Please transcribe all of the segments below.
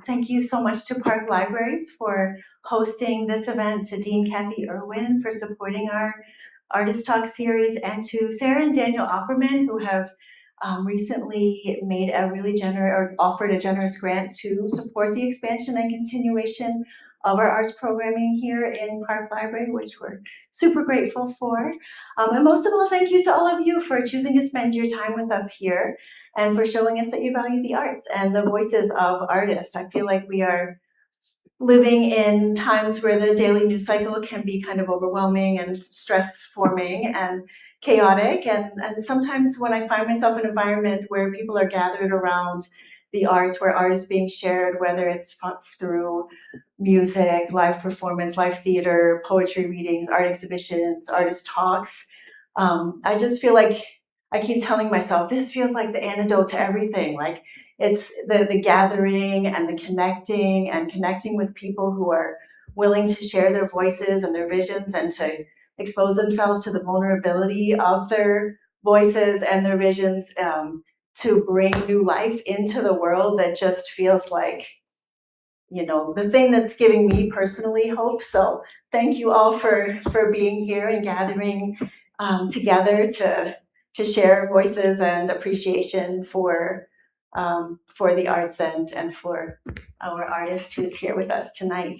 Thank you so much to Park Libraries for hosting this event, to Dean Kathy Irwin for supporting our Artist Talk series, and to Sarah and Daniel Opperman, who have recently made a really generous or offered a generous grant to support the expansion and continuation of our arts programming here in Park Library, which we're super grateful for. And most of all, thank you to all of you for choosing to spend your time with us here and for showing us that you value the arts and the voices of artists. I feel like we are living in times where the daily news cycle can be kind of overwhelming and stress forming and chaotic. And sometimes when I find myself in an environment where people are gathered around the arts, where art is being shared, whether it's through music, live performance, live theater, poetry readings, art exhibitions, artist talks, I just feel like I keep telling myself, this feels like the antidote to everything. Like it's the gathering and the connecting with people who are willing to share their voices and their visions and to expose themselves to the vulnerability of their voices and their visions, to bring new life into the world that just feels like, the thing that's giving me personally hope. So thank you all for being here and gathering together to share voices and appreciation for the arts and for our artist who's here with us tonight.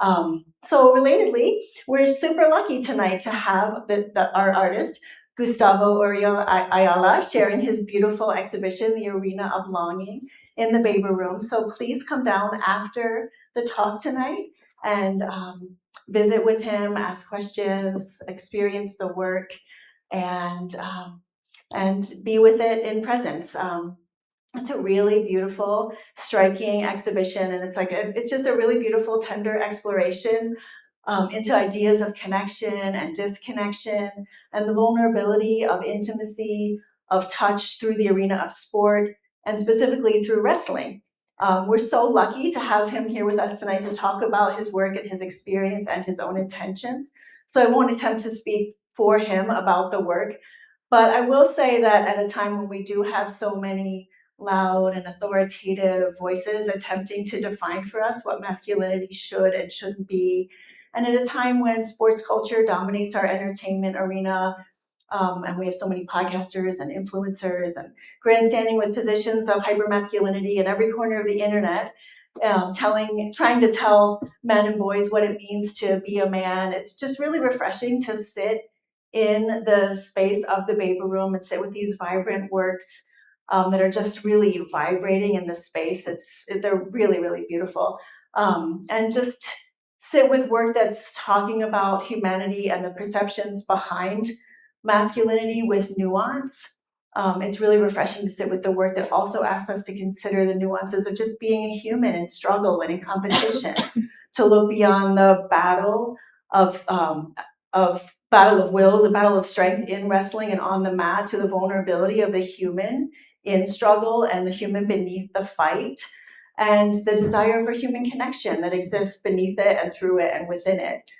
So relatedly, we're super lucky tonight to have our artist, Gustavo Uriel Ayala, sharing his beautiful exhibition, The Arena of Longing, in the Baby Room. So please come down after the talk tonight and visit with him, ask questions, experience the work, and be with it in presence. It's a really beautiful, striking exhibition, and it's just a really beautiful, tender exploration into ideas of connection and disconnection, and the vulnerability of intimacy, of touch through the arena of sport, and specifically through wrestling. We're so lucky to have him here with us tonight to talk about his work and his experience and his own intentions. So I won't attempt to speak for him about the work, but I will say that at a time when we do have so many loud and authoritative voices attempting to define for us what masculinity should and shouldn't be, and at a time when sports culture dominates our entertainment arena, and we have so many podcasters and influencers and grandstanding with positions of hypermasculinity in every corner of the internet, trying to tell men and boys what it means to be a man. It's just really refreshing to sit in the space of the Baby Room and sit with these vibrant works that are just really vibrating in the space. They're really, really beautiful. And just sit with work that's talking about humanity and the perceptions behind masculinity with nuance. It's really refreshing to sit with the work that also asks us to consider the nuances of just being a human in struggle and in competition, to look beyond the battle of battle of wills, a battle of strength in wrestling and on the mat, to the vulnerability of the human in struggle and the human beneath the fight, and the desire for human connection that exists beneath it and through it and within it.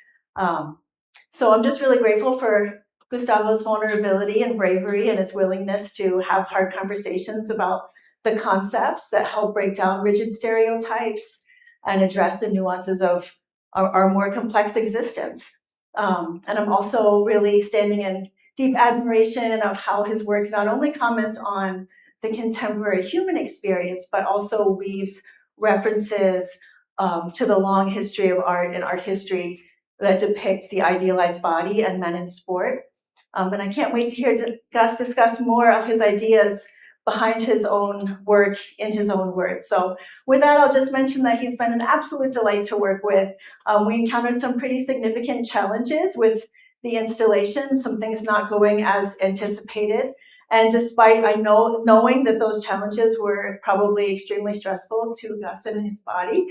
So I'm just really grateful for Gustavo's vulnerability and bravery and his willingness to have hard conversations about the concepts that help break down rigid stereotypes and address the nuances of our more complex existence. And I'm also really standing in deep admiration of how his work not only comments on the contemporary human experience, but also weaves references to the long history of art and art history that depicts the idealized body and men in sport. And I can't wait to hear Gus discuss more of his ideas behind his own work in his own words. So with that, I'll just mention that he's been an absolute delight to work with. We encountered some pretty significant challenges with the installation, some things not going as anticipated. And despite knowing that those challenges were probably extremely stressful to Gus and his body,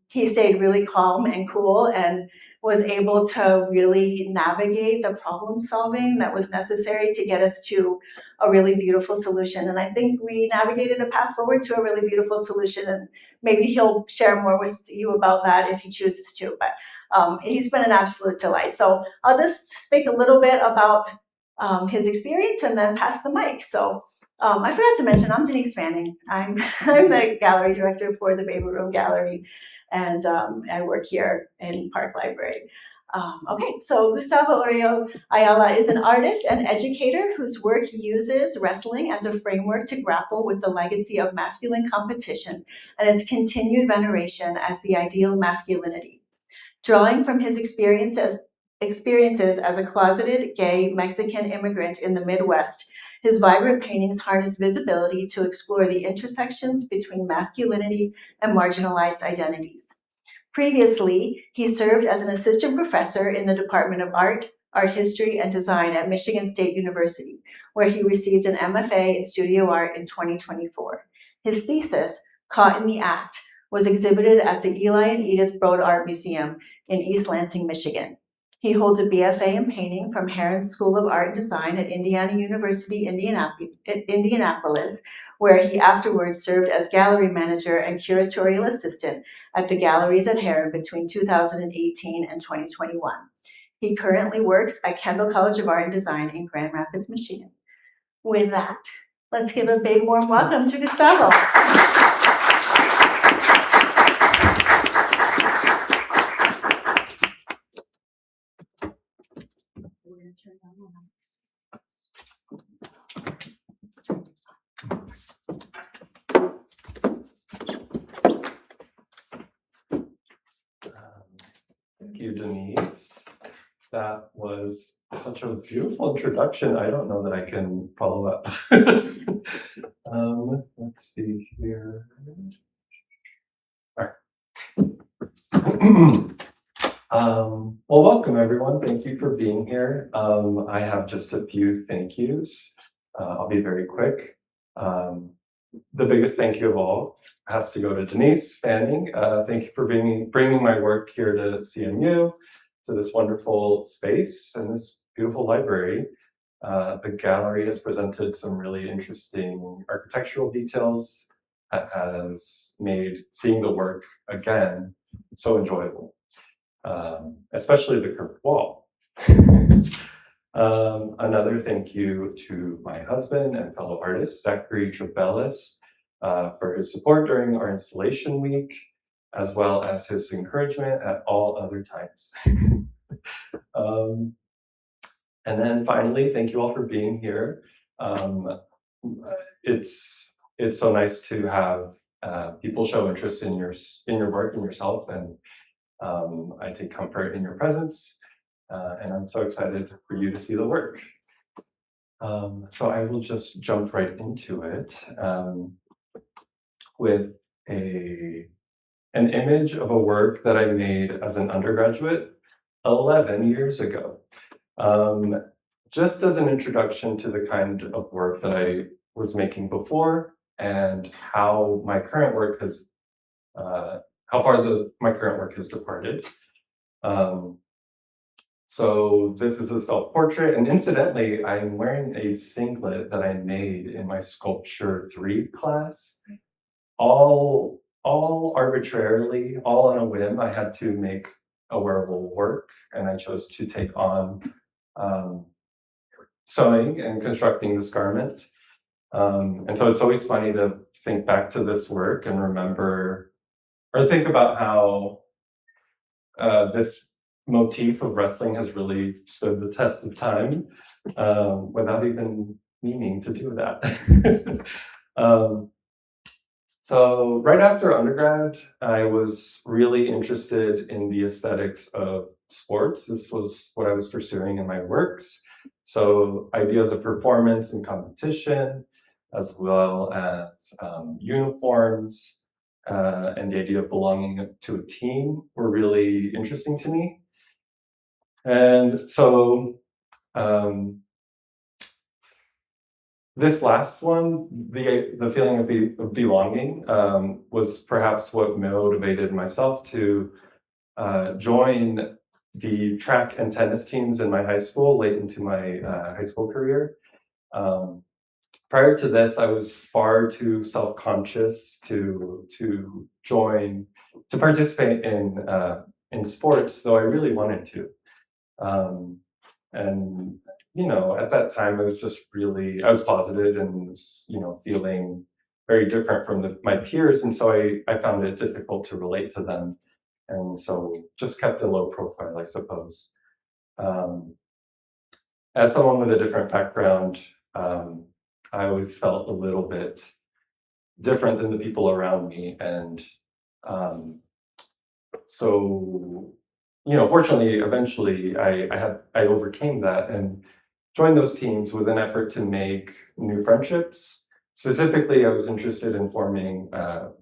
he stayed really calm and cool and was able to really navigate the problem solving that was necessary to get us to a really beautiful solution. And I think we navigated a path forward to a really beautiful solution, and maybe he'll share more with you about that if he chooses to, but he's been an absolute delight. So I'll just speak a little bit about his experience and then pass the mic. So I forgot to mention, I'm Denise Fanning. I'm the gallery director for the Baby Room Gallery, and I work here in Park Library. Okay, so Gustavo Uriel Ayala is an artist and educator whose work uses wrestling as a framework to grapple with the legacy of masculine competition and its continued veneration as the ideal masculinity. Drawing from his experiences as a closeted gay Mexican immigrant in the Midwest, his vibrant paintings harness visibility to explore the intersections between masculinity and marginalized identities. Previously, he served as an assistant professor in the Department of Art History, and Design at Michigan State University, where he received an MFA in studio art in 2024. His thesis, Caught in the Act, was exhibited at the Eli and Edith Broad Art Museum in East Lansing, Michigan. He holds a BFA in painting from Herron's School of Art and Design at Indiana University, Indianapolis, where he afterwards served as gallery manager and curatorial assistant at the galleries at Herron between 2018 and 2021. He currently works at Kendall College of Art and Design in Grand Rapids, Michigan. With that, let's give a big warm welcome to Gustavo. We're going to turn on the lights. Thank you, Denise. That was such a beautiful introduction. I don't know that I can follow up. Let's see here. All right. Well, welcome everyone. Thank you for being here. I have just a few thank yous. I'll be very quick. The biggest thank you of all has to go to Denise Fanning. Thank you for bringing my work here to CMU, to this wonderful space and this beautiful library. The gallery has presented some really interesting architectural details that has made seeing the work again so enjoyable, especially the curved wall. Another thank you to my husband and fellow artist, Zachary Trabellis, for his support during our installation week, as well as his encouragement at all other times. And then finally, thank you all for being here. It's so nice to have people show interest in your work and yourself, and I take comfort in your presence. And I'm so excited for you to see the work. So I will just jump right into it with an image of a work that I made as an undergraduate 11 years ago. Just as an introduction to the kind of work that I was making before and how my current work has, how far my current work has departed. So this is a self-portrait, and incidentally, I'm wearing a singlet that I made in my Sculpture 3 class. All arbitrarily, all on a whim, I had to make a wearable work, and I chose to take on sewing and constructing this garment. And so it's always funny to think back to this work and remember, or think about how this motif of wrestling has really stood the test of time without even meaning to do that. So right after undergrad, I was really interested in the aesthetics of sports. This was what I was pursuing in my works. So ideas of performance and competition, as well as uniforms, and the idea of belonging to a team were really interesting to me. And so this last one, the feeling of belonging, was perhaps what motivated myself to join the track and tennis teams in my high school late into my high school career. Prior to this, I was far too self-conscious to participate in sports, though I really wanted to. And at that time, I was just really, I was closeted and was, feeling very different from my peers. And so I found it difficult to relate to them. And so just kept a low profile, I suppose. Um, as someone with a different background, um, I always felt a little bit different than the people around me. And um, so, fortunately, eventually I overcame that and joined those teams with an effort to make new friendships. Specifically, I was interested in forming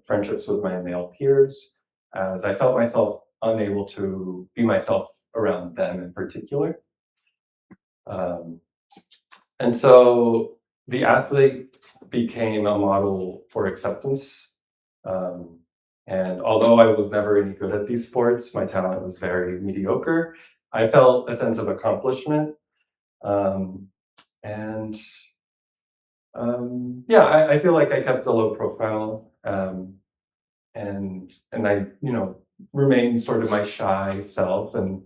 friendships with my male peers, as I felt myself unable to be myself around them in particular. Um, and so the athlete became a model for acceptance. Um, and although I was never any good at these sports, my talent was very mediocre. I felt a sense of accomplishment. Um, and yeah, I feel like I kept a low profile, and I, remained sort of my shy self. And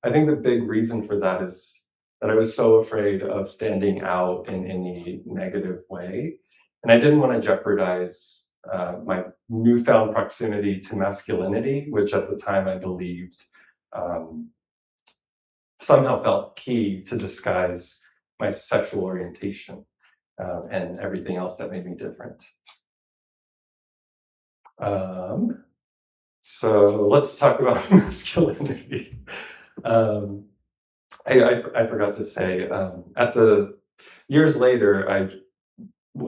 I think the big reason for that is that I was so afraid of standing out in any negative way, and I didn't want to jeopardize my newfound proximity to masculinity, which at the time I believed um, somehow felt key to disguise my sexual orientation and everything else that made me different. Um, so let's talk about masculinity. Um, I forgot to say, at the years later,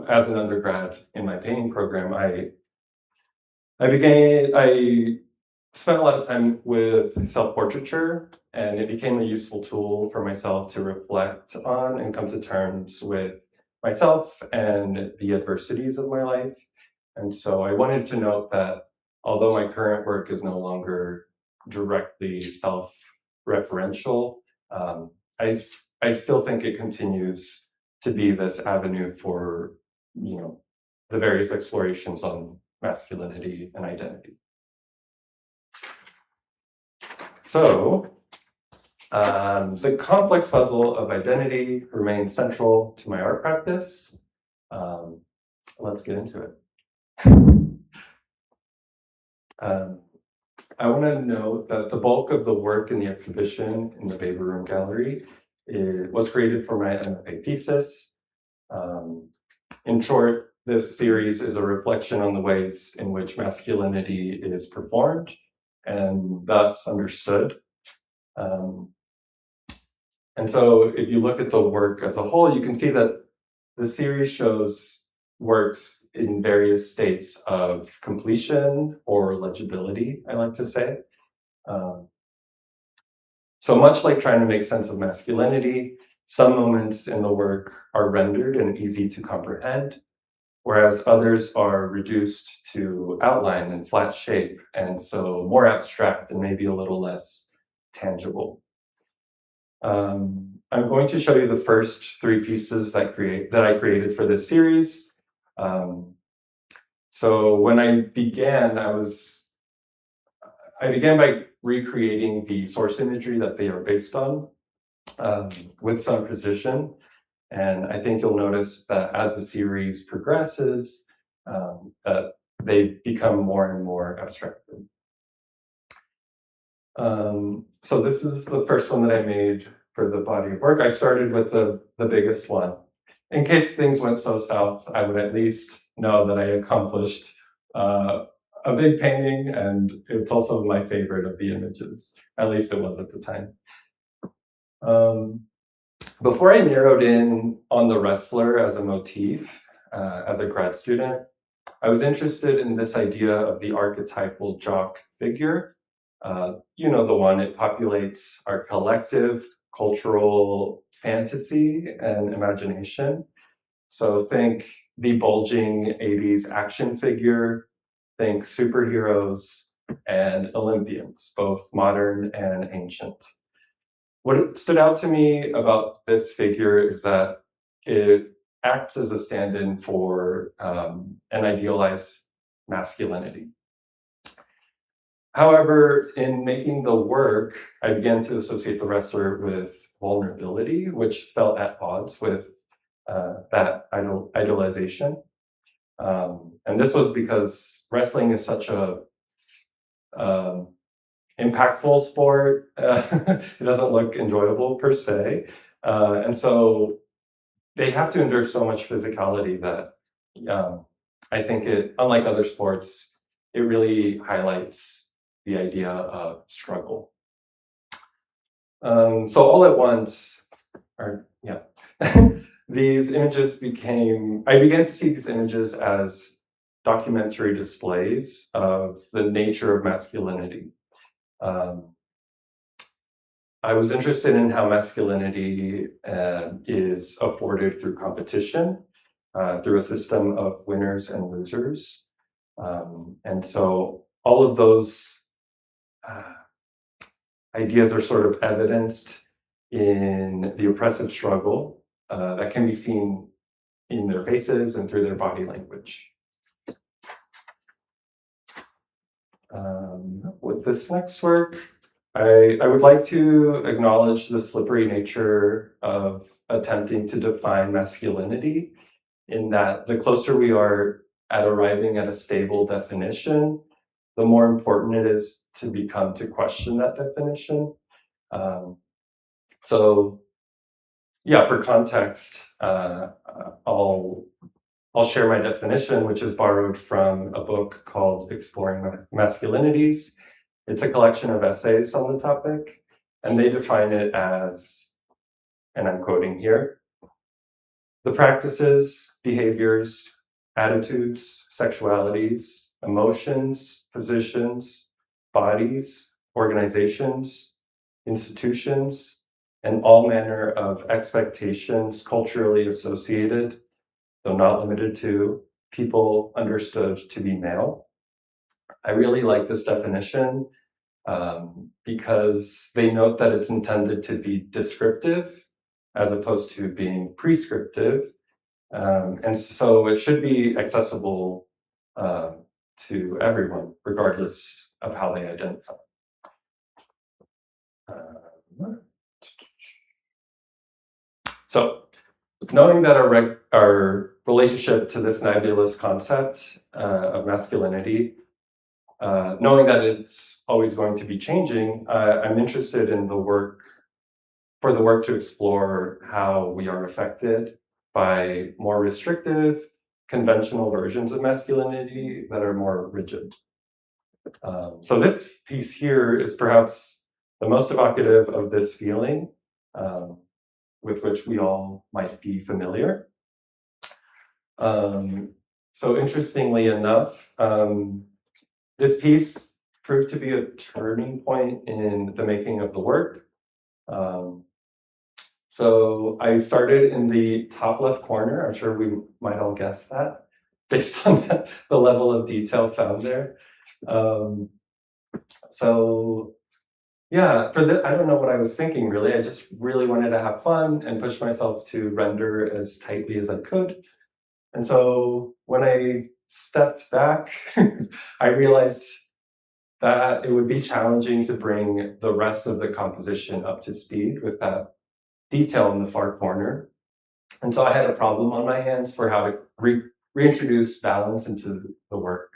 as an undergrad in my painting program, I spent a lot of time with self-portraiture, and it became a useful tool for myself to reflect on and come to terms with myself and the adversities of my life. And so I wanted to note that although my current work is no longer directly self-referential, um, I I still think it continues to be this avenue for, you know, the various explorations on masculinity and identity. So, the complex puzzle of identity remains central to my art practice. Um, let's get into it. Um, I want to note that the bulk of the work in the exhibition in the Baby Room Gallery was created for my MFA thesis. Um, in short, this series is a reflection on the ways in which masculinity is performed and thus understood. Um, And so if you look at the work as a whole, you can see that the series shows works in various states of completion or legibility, I like to say. Um, so much like trying to make sense of masculinity, some moments in the work are rendered and easy to comprehend, whereas others are reduced to outline and flat shape, and so more abstract and maybe a little less tangible. I'm going to show you the first three pieces that I created for this series. Um, so when I began by recreating the source imagery that they are based on with some precision. And I think you'll notice that as the series progresses, that they become more and more abstracted. So this is the first one that I made for the body of work. I started with the biggest one. In case things went so south, I would at least know that I accomplished a big painting, and it's also my favorite of the images. At least it was at the time. Um, Before I narrowed in on the wrestler as a motif, as a grad student, I was interested in this idea of the archetypal jock figure. The one, it populates our collective cultural fantasy and imagination. So think the bulging 80s action figure, think superheroes and Olympians, both modern and ancient. What stood out to me about this figure is that it acts as a stand-in for an idealized masculinity. However, in making the work, I began to associate the wrestler with vulnerability, which felt at odds with that idolization. And this was because wrestling is such a um, impactful sport. It doesn't look enjoyable per se. And so they have to endure so much physicality that I think it, unlike other sports, it really highlights the idea of struggle. So all at once, or yeah, these images I began to see these images as documentary displays of the nature of masculinity. Um, I was interested in how masculinity is afforded through competition, through a system of winners and losers. And so all of those uh, ideas are sort of evidenced in the oppressive struggle that can be seen in their faces and through their body language. With this next work, I would like to acknowledge the slippery nature of attempting to define masculinity, in that the closer we are at arriving at a stable definition, the more important it is to question that definition. Um, so yeah, for context, I'll share my definition, which is borrowed from a book called Exploring Masculinities. It's a collection of essays on the topic, and they define it as, and I'm quoting here, the practices, behaviors, attitudes, sexualities, emotions, positions, bodies, organizations, institutions, and all manner of expectations culturally associated, though not limited to, people understood to be male. I really like this definition because they note that it's intended to be descriptive as opposed to being prescriptive. And so it should be accessible to everyone, regardless of how they identify. So knowing that our relationship to this nebulous concept of masculinity, knowing that it's always going to be changing, I'm interested in the work to explore how we are affected by more restrictive, conventional versions of masculinity that are more rigid. So this piece here is perhaps the most evocative of this feeling, um, with which we all might be familiar. So interestingly enough, this piece proved to be a turning point in the making of the work. So I started in the top left corner. I'm sure we might all guess that based on the level of detail found there. So yeah, I don't know what I was thinking really. I just really wanted to have fun and push myself to render as tightly as I could. And so when I stepped back, I realized that it would be challenging to bring the rest of the composition up to speed with that detail in the far corner. And so I had a problem on my hands for how to reintroduce balance into the work.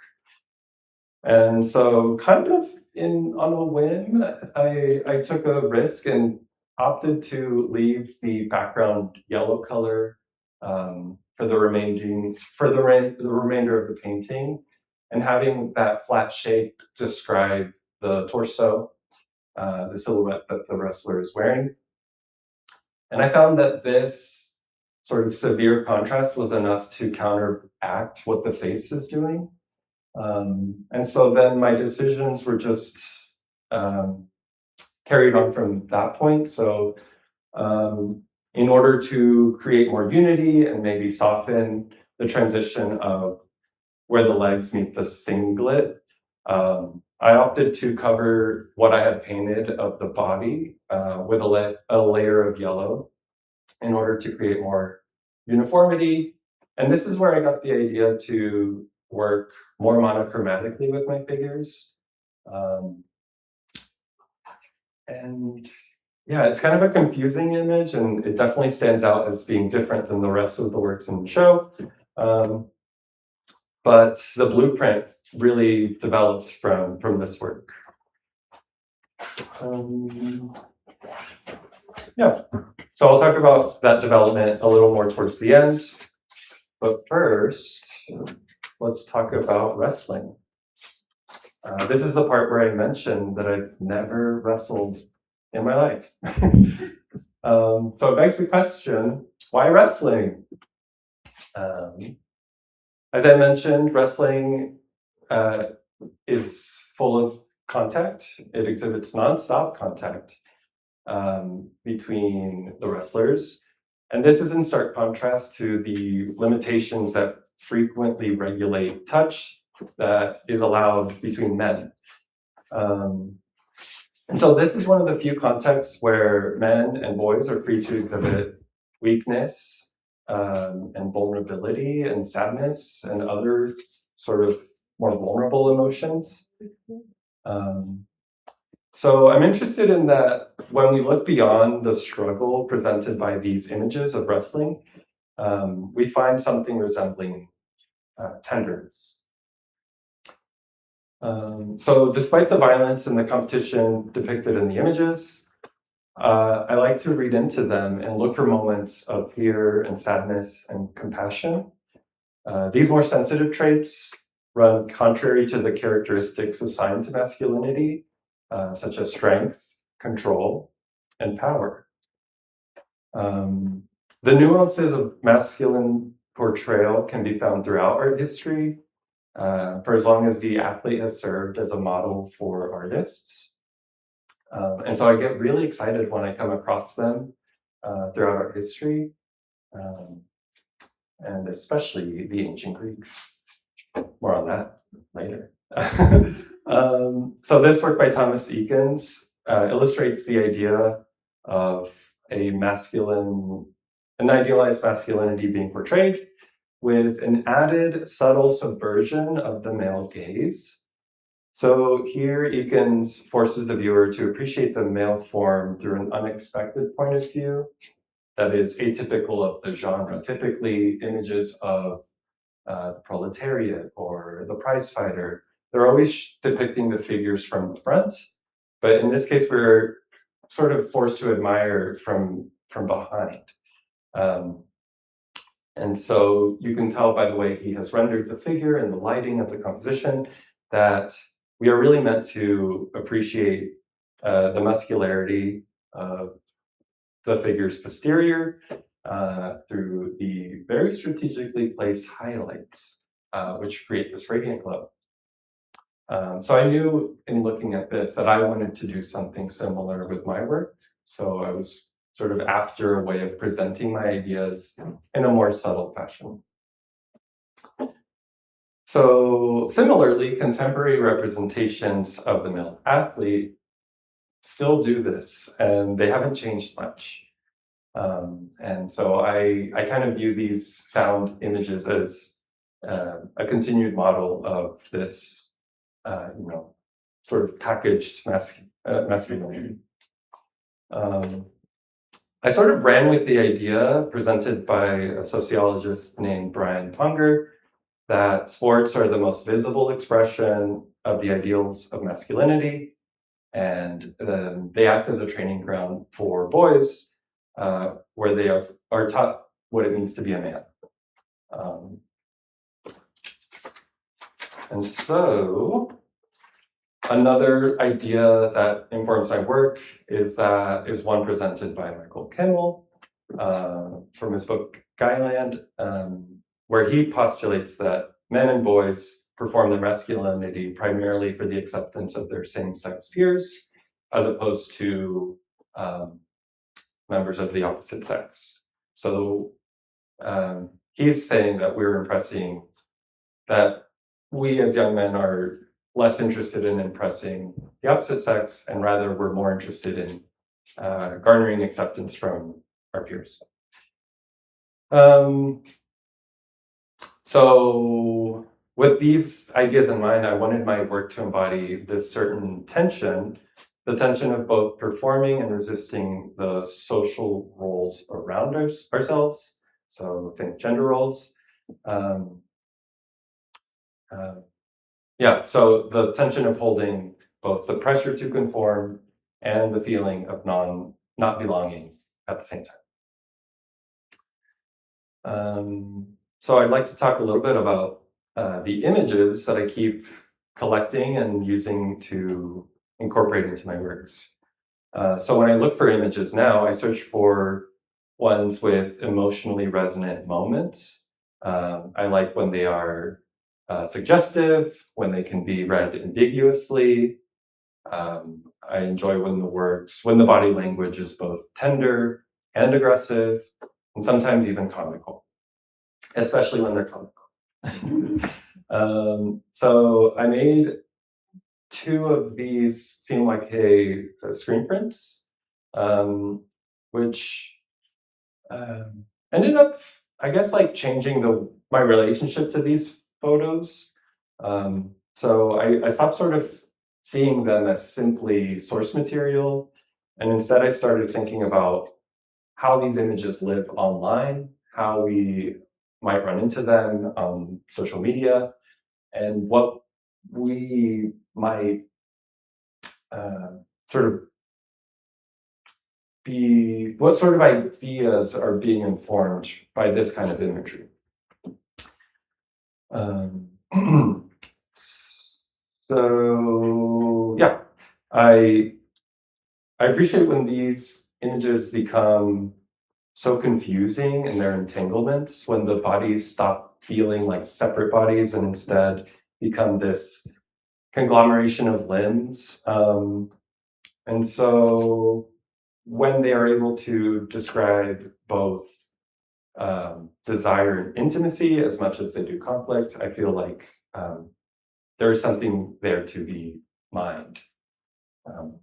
And so kind of on a whim, I took a risk and opted to leave the background yellow color for the remainder of the painting, and having that flat shape describe the torso, the silhouette that the wrestler is wearing. And I found that this sort of severe contrast was enough to counteract what the face is doing. And so then my decisions were just um, carried on from that point. So in order to create more unity and maybe soften the transition of where the legs meet the singlet, I opted to cover what I had painted of the body with a layer of yellow in order to create more uniformity. And this is where I got the idea to work more monochromatically with my figures. And yeah, it's kind of a confusing image, and it definitely stands out as being different than the rest of the works in the show. But the blueprint really developed from this work. Yeah, so I'll talk about that development a little more towards the end. But first, let's talk about wrestling. This is the part where I mentioned that I've never wrestled in my life. So it begs the question, why wrestling? As I mentioned, wrestling is full of contact. It exhibits nonstop contact between the wrestlers. And this is in stark contrast to the limitations that frequently regulate touch that is allowed between men. And so this is one of the few contexts where men and boys are free to exhibit weakness and vulnerability and sadness and other sort of more vulnerable emotions. So I'm interested in that when we look beyond the struggle presented by these images of wrestling, we find something resembling tenderness. So despite the violence and the competition depicted in the images, I like to read into them and look for moments of fear and sadness and compassion. These more sensitive traits run contrary to the characteristics assigned to masculinity, such as strength, control, and power. The nuances of masculine portrayal can be found throughout art history, for as long as the athlete has served as a model for artists. And so I get really excited when I come across them throughout art history, and especially the ancient Greeks. More on that later. So this work by Thomas Eakins illustrates the idea of an idealized masculinity being portrayed with an added subtle subversion of the male gaze. So here Eakins forces the viewer to appreciate the male form through an unexpected point of view that is atypical of the genre. Typically, images of the proletariat or the prize fighter, they're always depicting the figures from the front. But in this case, we're sort of forced to admire from behind. And so you can tell by the way he has rendered the figure and the lighting of the composition that we are really meant to appreciate the muscularity of the figure's posterior through the very strategically placed highlights, which create this radiant glow. So I knew in looking at this that I wanted to do something similar with my work. So I was sort of after a way of presenting my ideas in a more subtle fashion. So similarly, contemporary representations of the male athlete still do this, and they haven't changed much. And so I kind of view these found images as a continued model of this, sort of packaged masculinity. I sort of ran with the idea presented by a sociologist named Brian Ponger that sports are the most visible expression of the ideals of masculinity, and they act as a training ground for boys, where they are taught what it means to be a man. And so another idea that informs my work is one presented by Michael Kimmel from his book Guyland, where he postulates that men and boys perform their masculinity primarily for the acceptance of their same-sex peers, as opposed to members of the opposite sex. So he's saying that that we as young men are less interested in impressing the opposite sex, and rather we're more interested in garnering acceptance from our peers. So with these ideas in mind, I wanted my work to embody this certain tension, the tension of both performing and resisting the social roles around ourselves. So think gender roles. Um, uh, yeah, so the tension of holding both the pressure to conform and the feeling of not belonging at the same time. So I'd like to talk a little bit about the images that I keep collecting and using to incorporate into my works. So when I look for images now, I search for ones with emotionally resonant moments. I like when they are suggestive, when they can be read ambiguously. I enjoy when the body language is both tender and aggressive, and sometimes even comical, especially when they're comical. So I made two of these seem like screen prints, which ended up, I guess, like changing my relationship to these photos. So I stopped sort of seeing them as simply source material, and instead I started thinking about how these images live online, how we might run into them on social media, and what we might sort of what sort of ideas are being informed by this kind of imagery. Um, so yeah, I appreciate when these images become so confusing in their entanglements, when the bodies stop feeling like separate bodies and instead become this conglomeration of limbs. And so when they are able to describe both desire and intimacy as much as they do conflict, I feel like there is something there to be mined. Um,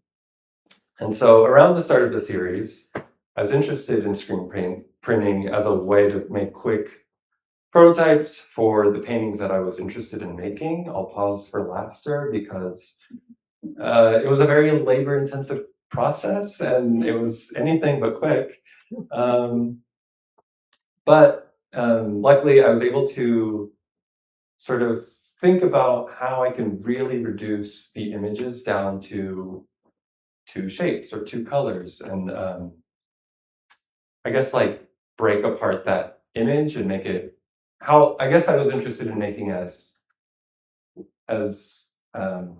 and so around the start of the series, I was interested in printing as a way to make quick prototypes for the paintings that I was interested in making. I'll pause for laughter because it was a very labor-intensive process and it was anything but quick. But luckily, I was able to sort of think about how I can really reduce the images down to two shapes or two colors, and I guess like break apart that image and make it how I guess I was interested in making as an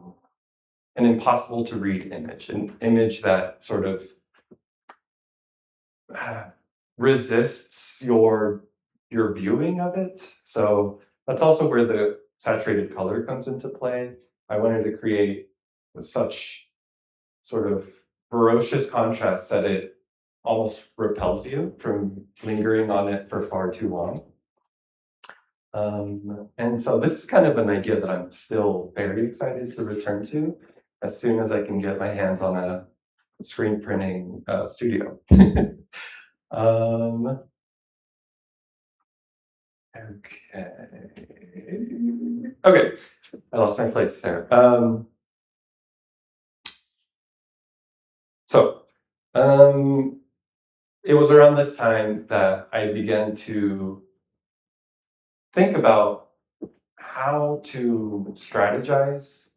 impossible to read image, an image that sort of resists your viewing of it. So that's also where the saturated color comes into play. I wanted to create such sort of ferocious contrast that it almost repels you from lingering on it for far too long. And so this is kind of an idea that I'm still very excited to return to as soon as I can get my hands on a screen printing studio. um, okay, I lost my place there. So it was around this time that I began to think about how to strategize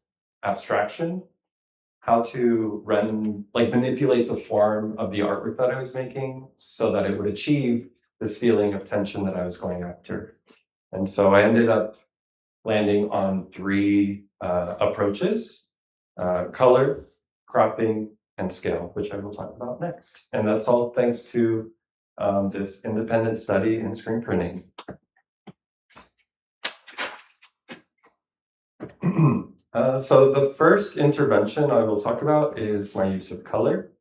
abstraction, how to manipulate the form of the artwork that I was making so that it would achieve this feeling of tension that I was going after. And so I ended up landing on three approaches: color, cropping, and scale, which I will talk about next. And that's all thanks to this independent study in screen printing. So the first intervention I will talk about is my use of color.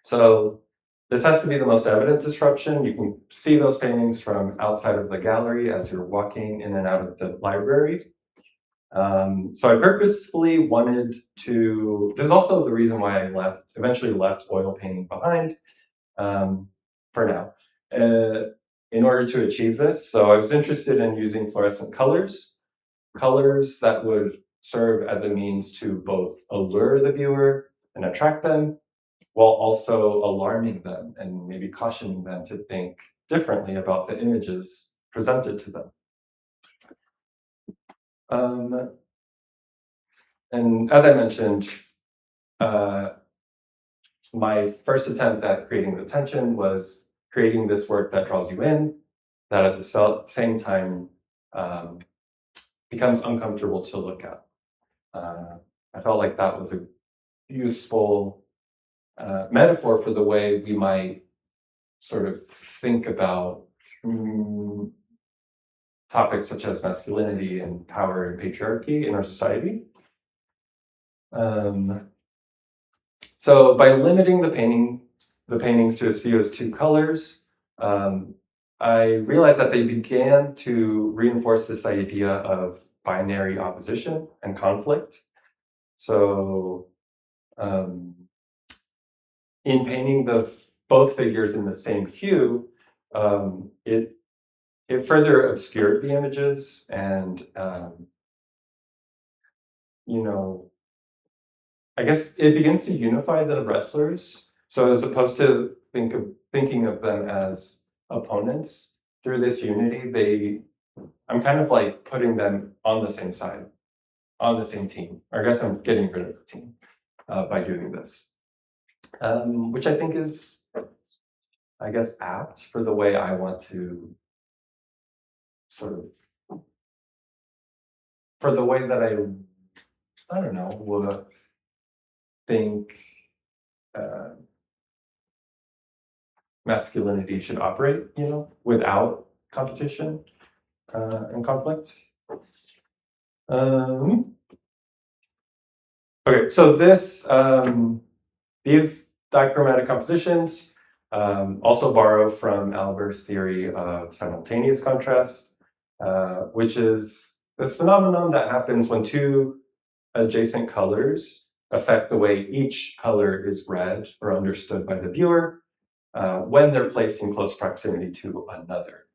So this has to be the most evident disruption. You can see those paintings from outside of the gallery as you're walking in and out of the library. So I purposefully wanted to, this is also the reason why I eventually left oil painting behind for now, in order to achieve this. So I was interested in using fluorescent colors. colors that would serve as a means to both allure the viewer and attract them, while also alarming them and maybe cautioning them to think differently about the images presented to them. And as I mentioned, my first attempt at creating the tension was creating this work that draws you in, that at the same time becomes uncomfortable to look at. I felt like that was a useful metaphor for the way we might sort of think about topics such as masculinity and power and patriarchy in our society. So by limiting the paintings to as few as two colors, I realized that they began to reinforce this idea of binary opposition and conflict. So in painting both figures in the same hue, it further obscured the images and I guess it begins to unify the wrestlers. So as opposed to thinking of them as opponents, through this unity, I'm kind of like putting them on the same side, on the same team. Or I guess I'm getting rid of the team by doing this, which I think is, I guess, apt for the way I want to sort of, for the way that I don't know, would think masculinity should operate, without competition and conflict. Okay, so these dichromatic compositions also borrow from Albert's theory of simultaneous contrast, which is this phenomenon that happens when two adjacent colors affect the way each color is read or understood by the viewer when they're placed in close proximity to another.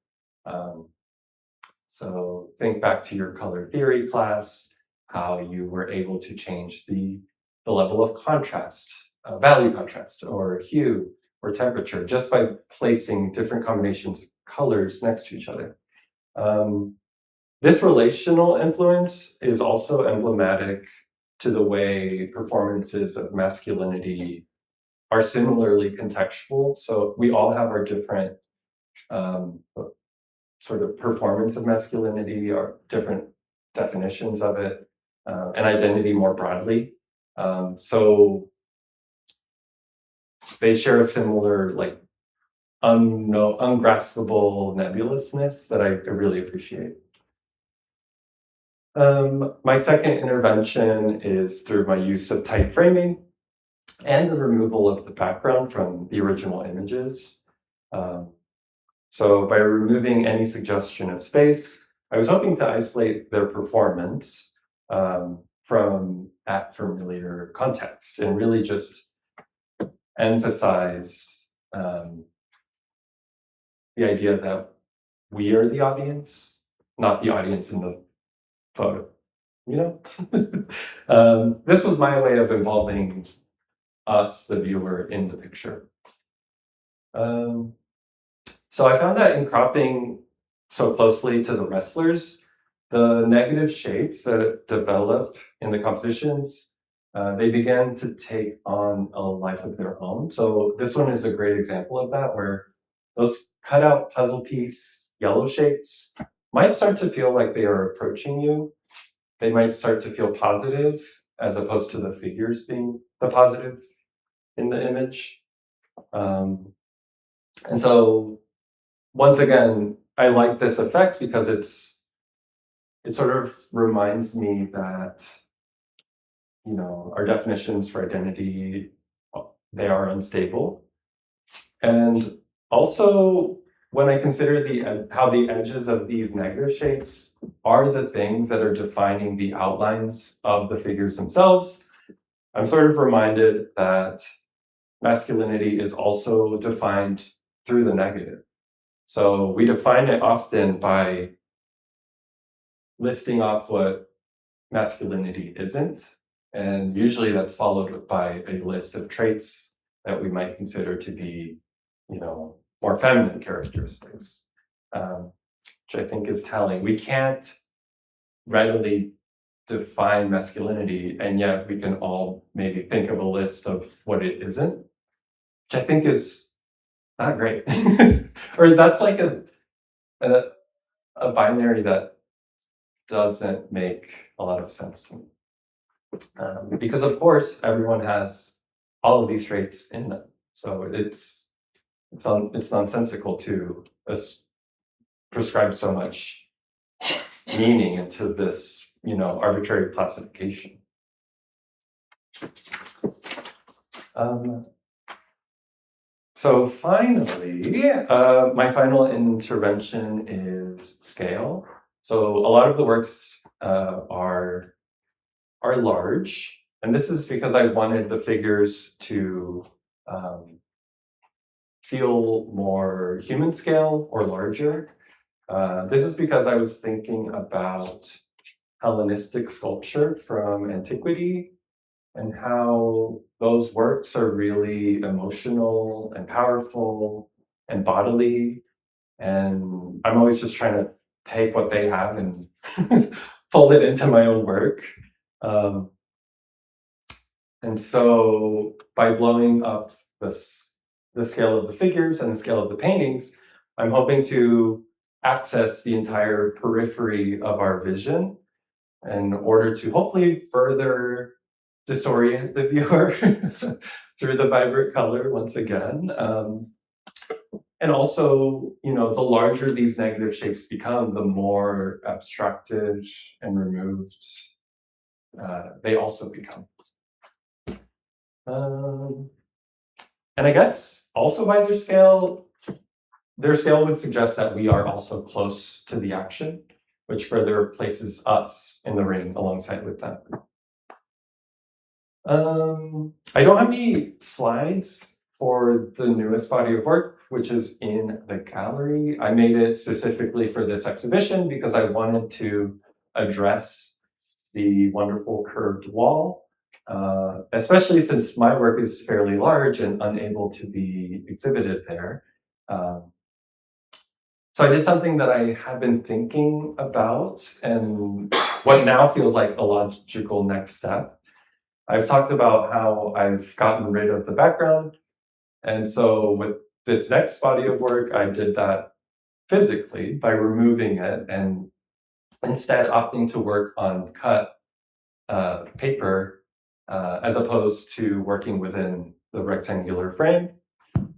So think back to your color theory class, how you were able to change the level of contrast, value contrast, or hue, or temperature, just by placing different combinations of colors next to each other. This relational influence is also emblematic to the way performances of masculinity are similarly contextual. So we all have our different sort of performance of masculinity, or different definitions of it, and identity more broadly. So they share a similar, like, ungraspable nebulousness that I really appreciate. My second intervention is through my use of tight framing and the removal of the background from the original images. So by removing any suggestion of space, I was hoping to isolate their performance from that familiar context and really just emphasize the idea that we are the audience, not the audience in the photo. This was my way of involving us, the viewer, in the picture. So I found that in cropping so closely to the wrestlers, the negative shapes that develop in the compositions, they began to take on a life of their own. So this one is a great example of that, where those cutout puzzle piece yellow shapes might start to feel like they are approaching you. They might start to feel positive, as opposed to the figures being the positive in the image. And so once again, I like this effect because it sort of reminds me that, our definitions for identity, they are unstable. And also, when I consider how the edges of these negative shapes are the things that are defining the outlines of the figures themselves, I'm sort of reminded that masculinity is also defined through the negative. So we define it often by listing off what masculinity isn't. And usually that's followed by a list of traits that we might consider to be, more feminine characteristics, which I think is telling. We can't readily define masculinity, and yet we can all maybe think of a list of what it isn't, which I think is not great. Or that's like a, a binary that doesn't make a lot of sense to me. Because of course everyone has all of these traits in them, so it's nonsensical to prescribe so much meaning into this arbitrary classification. So finally, my final intervention is scale. So a lot of the works are large, and this is because I wanted the figures to feel more human scale or larger. This is because I was thinking about Hellenistic sculpture from antiquity and how those works are really emotional and powerful and bodily. And I'm always just trying to take what they have and fold it into my own work. And so by blowing up the scale of the figures and the scale of the paintings, I'm hoping to access the entire periphery of our vision in order to hopefully further disorient the viewer through the vibrant color once again. And also, the larger these negative shapes become, the more abstracted and removed they also become. And I guess also by their scale would suggest that we are also close to the action, which further places us in the ring alongside with them. I don't have any slides for the newest body of work, which is in the gallery. I made it specifically for this exhibition because I wanted to address the wonderful curved wall, especially since my work is fairly large and unable to be exhibited there. So I did something that I have been thinking about and what now feels like a logical next step. I've talked about how I've gotten rid of the background. And so with this next body of work, I did that physically by removing it and instead opting to work on cut paper as opposed to working within the rectangular frame.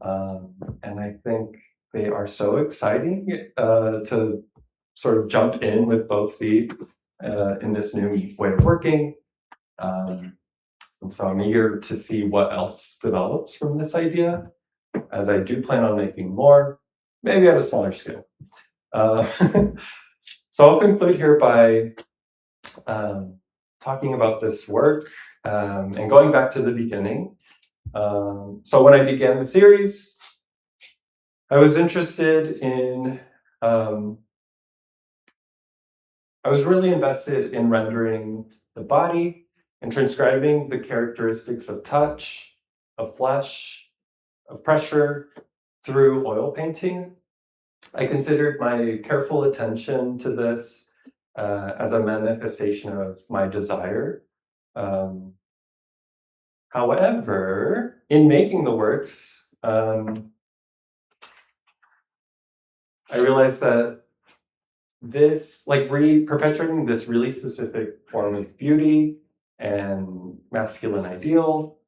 And I think they are so exciting to sort of jump in with both feet in this new way of working. And so I'm eager to see what else develops from this idea, as I do plan on making more, maybe at a smaller scale. So I'll conclude here by talking about this work and going back to the beginning. So when I began the series, I was interested in, I was really invested in rendering the body and transcribing the characteristics of touch, of flesh, of pressure through oil painting. I considered my careful attention to this as a manifestation of my desire. However, in making the works, I realized that this, like perpetuating this really specific form of beauty and masculine ideal,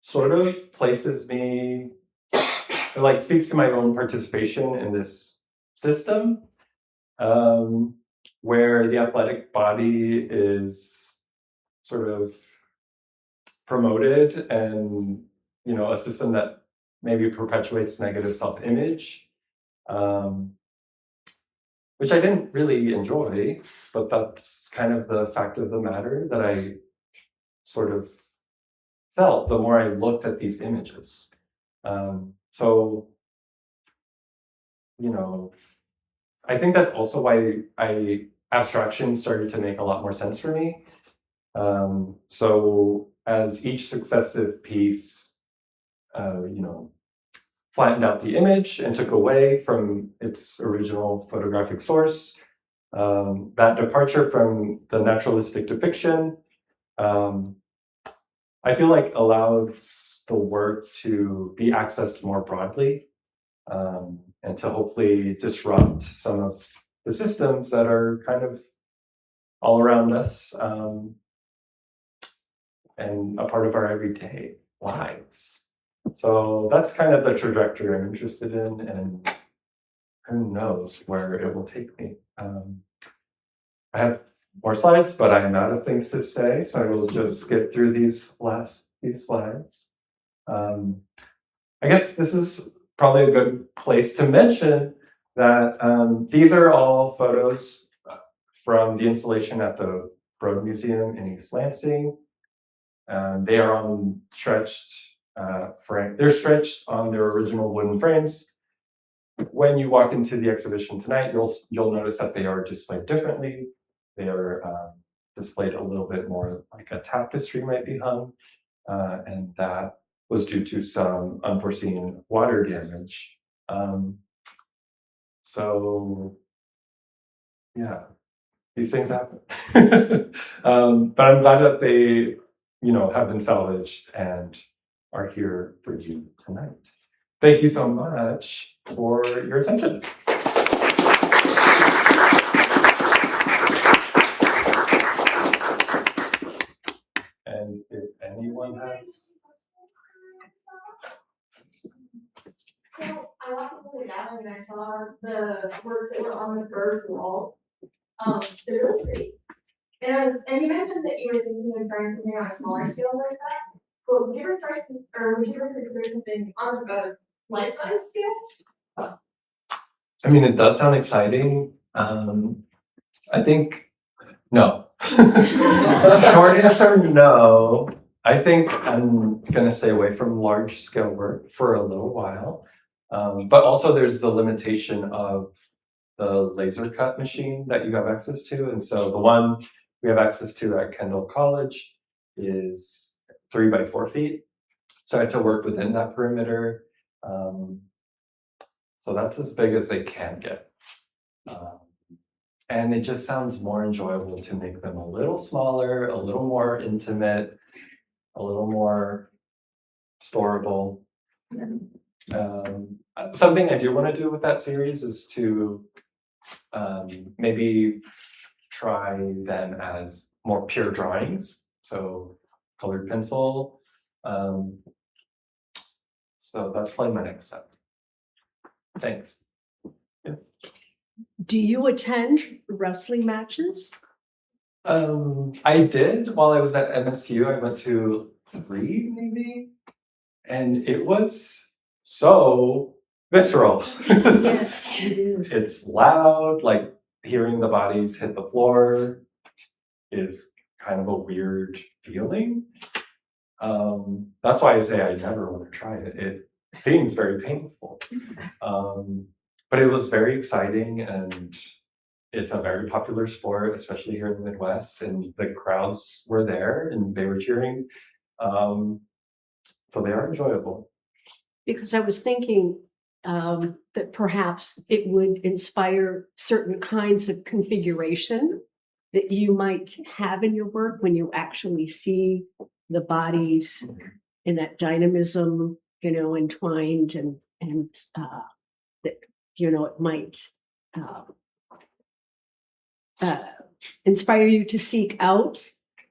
sort of places me, it like speaks to my own participation in this system, where the athletic body is sort of promoted and, a system that maybe perpetuates negative self-image, which I didn't really enjoy, but that's kind of the fact of the matter that I sort of felt the more I looked at these images. So, I think that's also why I abstraction started to make a lot more sense for me. So as each successive piece, flattened out the image and took away from its original photographic source, that departure from the naturalistic depiction, I feel like allows the work to be accessed more broadly, and to hopefully disrupt some of the systems that are kind of all around us, and a part of our everyday lives. So that's kind of the trajectory I'm interested in, and who knows where it will take me. I have more slides, but I'm out of things to say, so I will just skip through these last few slides. I guess this is probably a good place to mention that these are all photos from the installation at the Broad Museum in East Lansing. They are on stretched frame. They're stretched on their original wooden frames. When you walk into the exhibition tonight, you'll notice that they are displayed differently. They are displayed a little bit more like a tapestry might be hung, and that was due to some unforeseen water damage. So yeah, these things happen. But I'm glad that they, have been salvaged and are here for you tonight. Thank you so much for your attention. And if anyone has... So I walked over to that and I saw the works that were on the third wall. They're really pretty. And you mentioned that you were thinking of trying something on a smaller scale like that. But would you ever try or would you ever consider something on like a life-size scale? I mean, it does sound exciting. I think no. Short answer, no. I think I'm gonna stay away from large scale work for a little while. But also there's the limitation of the laser cut machine that you have access to. And so the one we have access to at Kendall College is 3 by 4 feet. So I had to work within that perimeter. So that's as big as they can get. And it just sounds more enjoyable to make them a little smaller, a little more intimate, a little more storable. Something I do want to do with that series is to maybe try them as more pure drawings, so colored pencil. So that's probably my next step. Thanks. Yeah. Do you attend wrestling matches? I did while I was at MSU. I went to 3 maybe, and it was so visceral. Yes, it is. It's loud, like hearing the bodies hit the floor is kind of a weird feeling. That's why I say I never want to try it. It seems very painful. But it was very exciting, and it's a very popular sport, especially here in the Midwest, and the crowds were there and they were cheering. So they are enjoyable. Because I was thinking that perhaps it would inspire certain kinds of configuration that you might have in your work when you actually see the bodies in that dynamism, entwined and that, it might inspire you to seek out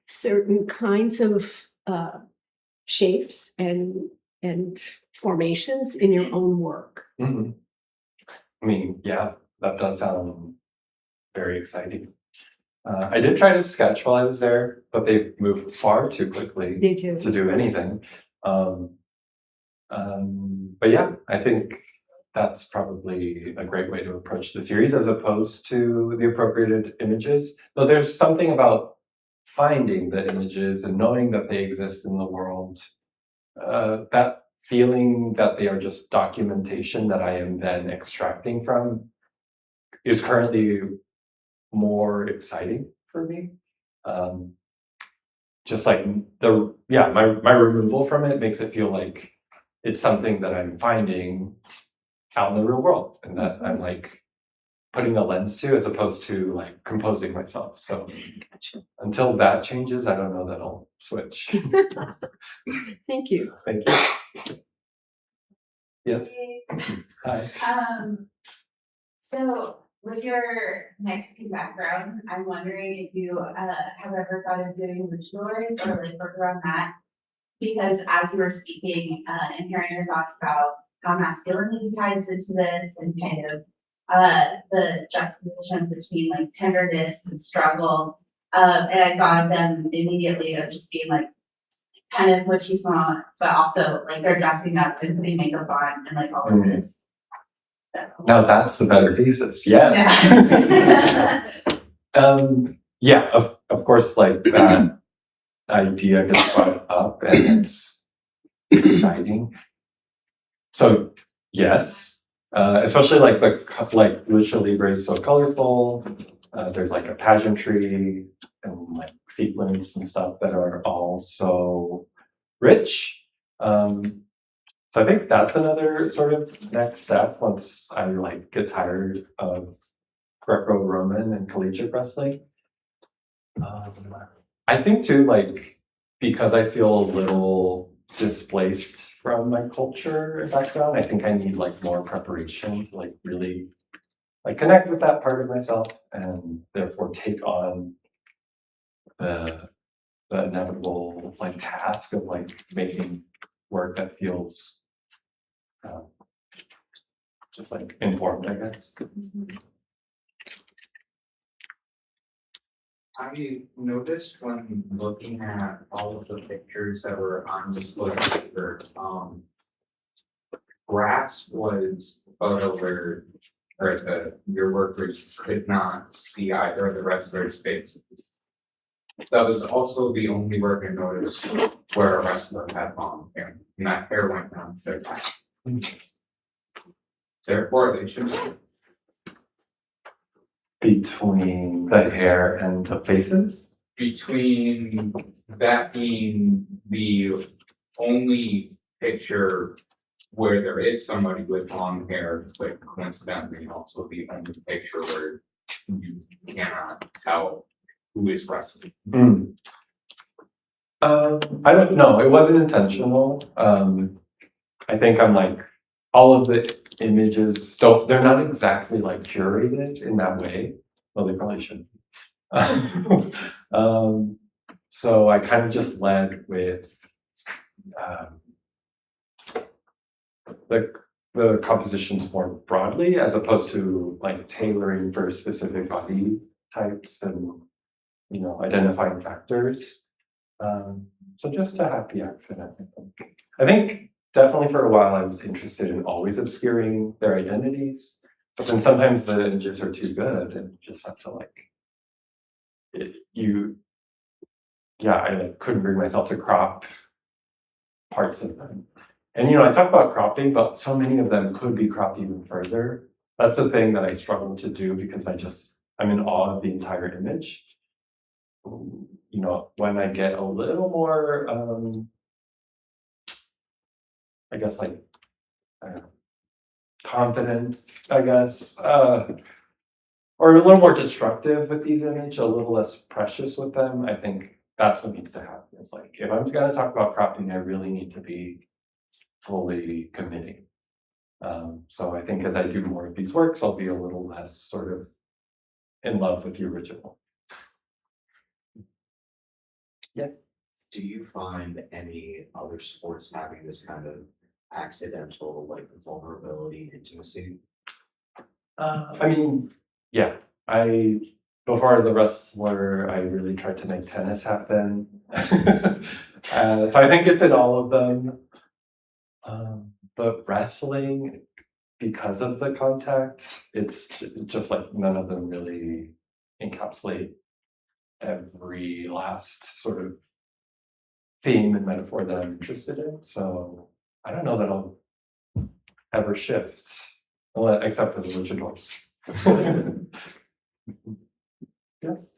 certain kinds of shapes and formations in your own work. Mm-hmm. I mean, yeah, that does sound very exciting. I did try to sketch while I was there, but they moved far too quickly They do. to do anything. But yeah, I think that's probably a great way to approach the series as opposed to the appropriated images. Though there's something about finding the images and knowing that they exist in the world, that feeling that they are just documentation that I am then extracting from is currently more exciting for me. Just like my removal from it makes it feel like it's something that I'm finding out in the real world, and that I'm like putting a lens to, as opposed to like composing myself. So until that changes, I don't know that I'll switch. Thank you. Thank you. Yes. Hi. So with your Mexican background, I'm wondering if you have ever thought of doing luchadors or like work around that? Because as you were speaking and hearing your thoughts about how masculinity ties into this and kind of the juxtaposition between like tenderness and struggle, and I thought of them immediately of just being like kind of machismo, but also like they're dressing up and putting makeup on and like all of this. Now that's the better thesis. Yes. Yeah. Of course, like that idea gets brought up, and it's exciting. So yes, especially like like Lucha Libre is so colorful. There's like a pageantry and like sequence and stuff that are all so rich. So I think that's another sort of next step once I like get tired of Greco-Roman and collegiate wrestling. I think too, like, because I feel a little displaced from my culture and background, I think I need like more preparation to like really like connect with that part of myself, and therefore take on the inevitable like task of like making work that feels just like informed, I guess. I noticed when looking at all of the pictures that were on display here, grass was a photo where your workers could not see either of the wrestlers' faces. That was also the only work I noticed where a wrestler had long hair, and that hair went down to their back. Therefore, they should Between the hair and the faces? between that being the only picture where there is somebody with long hair, but coincidentally also the only picture where you cannot tell who is wrestling. I don't know. It wasn't intentional. I think I'm like, all of the images they're not exactly like curated in that way. Well, they probably should. So I kind of just led with the compositions more broadly, as opposed to like tailoring for specific body types and identifying factors. So just a happy accident, I think. I think definitely for a while I was interested in always obscuring their identities, but then sometimes the images are too good and you just have to like, I like couldn't bring myself to crop parts of them. And I talk about cropping, but so many of them could be cropped even further. That's the thing that I struggle to do, because I'm in awe of the entire image. When I get a little more, I guess like confident, I guess, or a little more destructive with these images, a little less precious with them, I think that's what needs to happen. It's like, if I'm gonna talk about cropping, I really need to be fully committing. So I think as I do more of these works, I'll be a little less sort of in love with the original. Yeah. Do you find any other sports having this kind of accidental like vulnerability, intimacy? I mean, yeah, before as a wrestler, I really tried to make tennis happen. So I think it's in all of them. But wrestling, because of the contact, it's just like none of them really encapsulate every last sort of theme and metaphor that I'm interested in. So I don't know that I'll ever shift, except for the luchadors. Yes.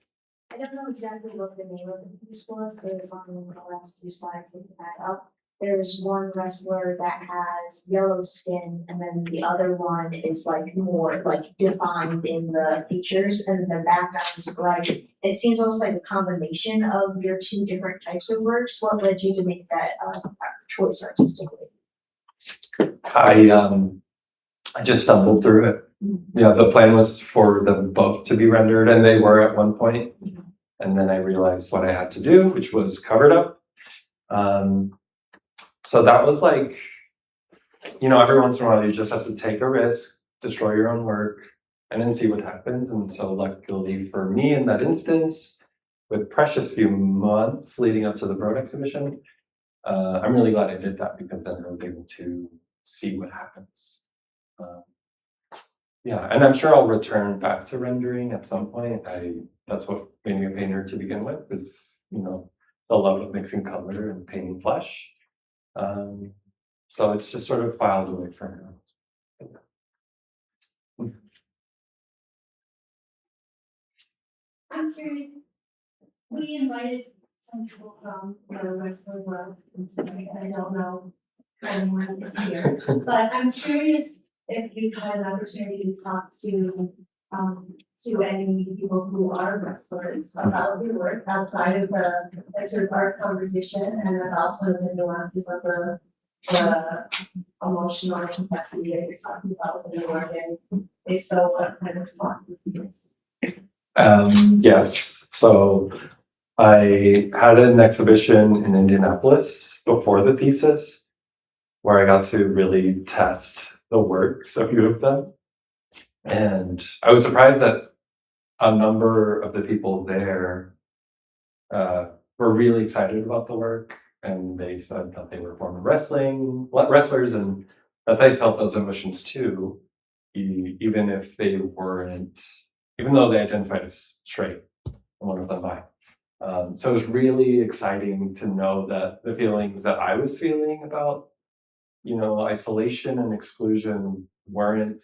I don't know exactly what the name of the piece was, but it's on the last few slides that you had up. There's one wrestler that has yellow skin, and then the other one is like more like defined in the features, and the background is bright. It seems almost like a combination of your two different types of works. What led you to make that choice artistically? I just stumbled through it. Yeah, the plan was for them both to be rendered, and they were at one point. And then I realized what I had to do, which was cover it up. So that was like, every once in a while you just have to take a risk, destroy your own work, and then see what happens. And so luckily for me in that instance, with precious few months leading up to the Broad exhibition, I'm really glad I did that because then I was able to see what happens. Yeah, and I'm sure I'll return back to rendering at some point. That's what made me a painter to begin with, is the love of mixing color and painting flesh. So it's just sort of filed away for now. I'm curious, we invited some people from the wrestling world tonight, and I don't know if anyone is here, but I'm curious if you've had an opportunity to talk to any people who are wrestlers about your work outside of the sort of art conversation and about some of the nuances of the emotional complexity that you're talking about with your work, and if so, what kind of responses you get? Yes, so I had an exhibition in Indianapolis before the thesis where I got to really test the works, a few of them. And I was surprised that a number of the people there were really excited about the work. And they said that they were former wrestlers, and that they felt those emotions too, even if they weren't, even though they identified as straight, one of them bi. So it was really exciting to know that the feelings that I was feeling about, isolation and exclusion weren't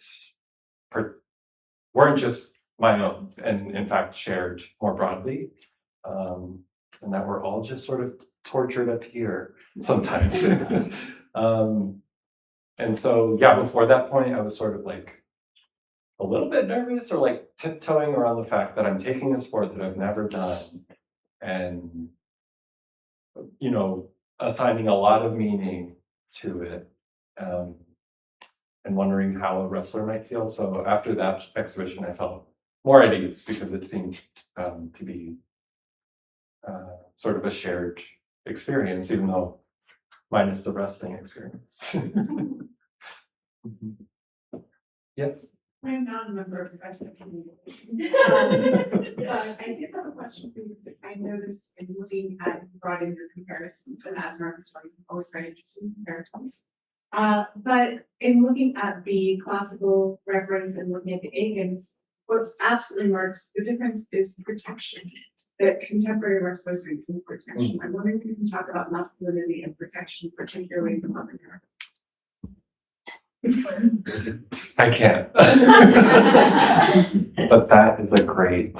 just my own, and in fact shared more broadly, and that we're all just sort of tortured up here sometimes. And so, yeah, before that point, I was sort of like a little bit nervous, or like tiptoeing around the fact that I'm taking a sport that I've never done and, assigning a lot of meaning to it, and wondering how a wrestler might feel. So after that exhibition, I felt more at ease because it seemed to be sort of a shared experience, even though minus the wrestling experience. Yes. I'm not a member of the wrestling community. But I did have a question for you, because I noticed in looking at, brought in your comparisons, and as an artist, I'm always very interested in comparisons. But in looking at the classical reference and looking at the Agans, what absolutely marks the difference is protection. That contemporary wrestlers are using protection. I'm wondering if you can talk about masculinity and protection, particularly in the modern era. I can't. But that is a great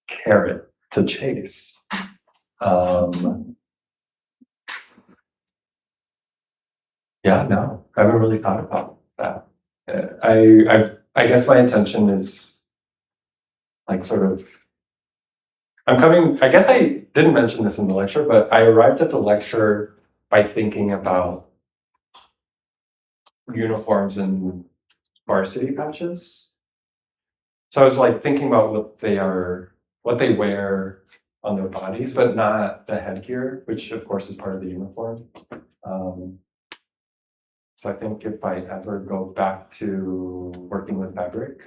carrot to chase. Yeah, no, I haven't really thought about that. I guess my intention is like sort of, I guess I didn't mention this in the lecture, but I arrived at the lecture by thinking about uniforms and varsity patches. So I was like thinking about what they wear on their bodies, but not the headgear, which of course is part of the uniform. So I think if I ever go back to working with fabric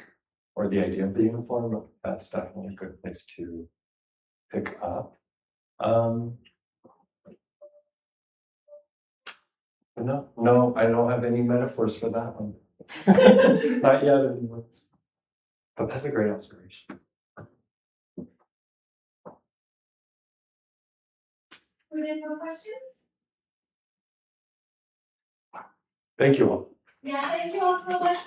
or the idea of the uniform, that's definitely a good place to pick up. But no, I don't have any metaphors for that one. Not yet, anyways. But that's a great observation. Were there no questions? Thank you all. Yeah, thank you all so much.